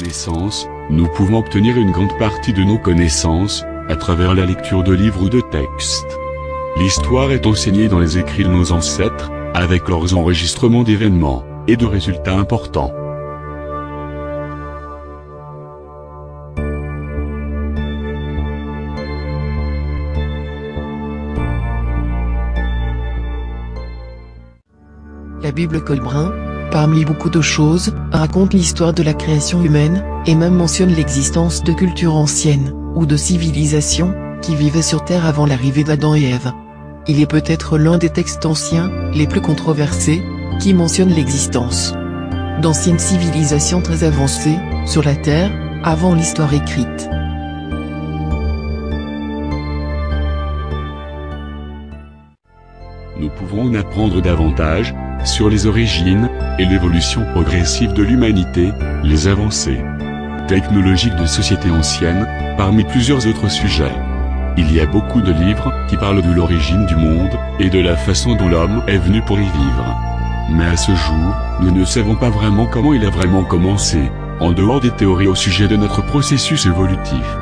connaissances, nous pouvons obtenir une grande partie de nos connaissances, à travers la lecture de livres ou de textes. L'histoire est enseignée dans les écrits de nos ancêtres, avec leurs enregistrements d'événements, et de résultats importants. La Bible Colbrun, parmi beaucoup de choses, raconte l'histoire de la création humaine, et même mentionne l'existence de cultures anciennes, ou de civilisations, qui vivaient sur Terre avant l'arrivée d'Adam et Ève. Il est peut-être l'un des textes anciens, les plus controversés, qui mentionne l'existence d'anciennes civilisations très avancées, sur la Terre, avant l'histoire écrite. Nous pouvons en apprendre davantage, sur les origines, et l'évolution progressive de l'humanité, les avancées technologiques de sociétés anciennes, parmi plusieurs autres sujets. Il y a beaucoup de livres qui parlent de l'origine du monde, et de la façon dont l'homme est venu pour y vivre. Mais à ce jour, nous ne savons pas vraiment comment il a vraiment commencé, en dehors des théories au sujet de notre processus évolutif.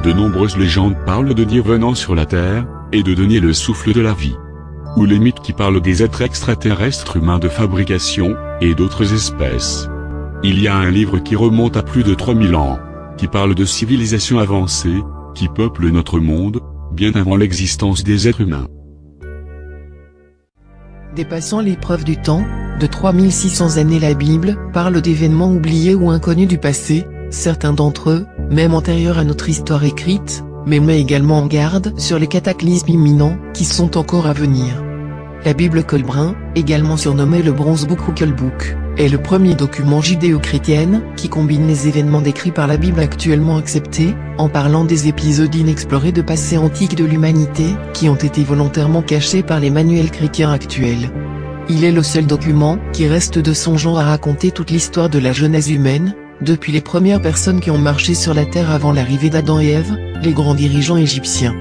De nombreuses légendes parlent de Dieu venant sur la Terre, et de donner le souffle de la vie. Ou les mythes qui parlent des êtres extraterrestres humains de fabrication, et d'autres espèces. Il y a un livre qui remonte à plus de 3000 ans, qui parle de civilisations avancées, qui peuplent notre monde, bien avant l'existence des êtres humains. Dépassant l'épreuve du temps, de 3600 années la Bible parle d'événements oubliés ou inconnus du passé, certains d'entre eux, même antérieurs à notre histoire écrite, mais met également en garde sur les cataclysmes imminents qui sont encore à venir. La Bible Colbrun, également surnommée le Bronze Book ou Colebook, est le premier document judéo-chrétien qui combine les événements décrits par la Bible actuellement acceptés, en parlant des épisodes inexplorés de passé antique de l'humanité qui ont été volontairement cachés par les manuels chrétiens actuels. Il est le seul document qui reste de son genre à raconter toute l'histoire de la genèse humaine, depuis les premières personnes qui ont marché sur la terre avant l'arrivée d'Adam et Ève, les grands dirigeants égyptiens.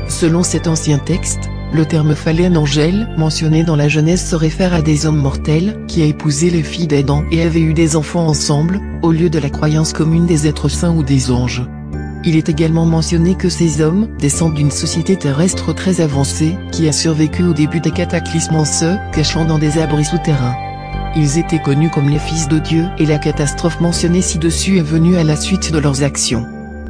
Selon cet ancien texte, le terme Phalène Angèle mentionné dans la Genèse se réfère à des hommes mortels qui a épousé les filles d'Adam et avaient eu des enfants ensemble, au lieu de la croyance commune des êtres saints ou des anges. Il est également mentionné que ces hommes descendent d'une société terrestre très avancée qui a survécu au début des cataclysmes en se cachant dans des abris souterrains. Ils étaient connus comme les fils de Dieu et la catastrophe mentionnée ci-dessus est venue à la suite de leurs actions.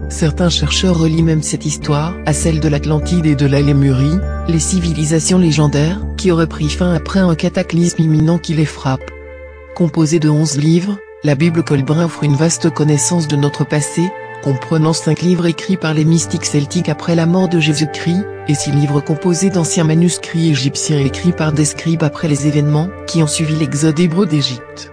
Certains chercheurs relient même cette histoire à celle de l'Atlantide et de la Lémurie, les civilisations légendaires qui auraient pris fin après un cataclysme imminent qui les frappe. Composée de 11 livres, la Bible Colbrun offre une vaste connaissance de notre passé, comprenant 5 livres écrits par les mystiques celtiques après la mort de Jésus-Christ, et 6 livres composés d'anciens manuscrits égyptiens écrits par des scribes après les événements qui ont suivi l'exode hébreu d'Égypte.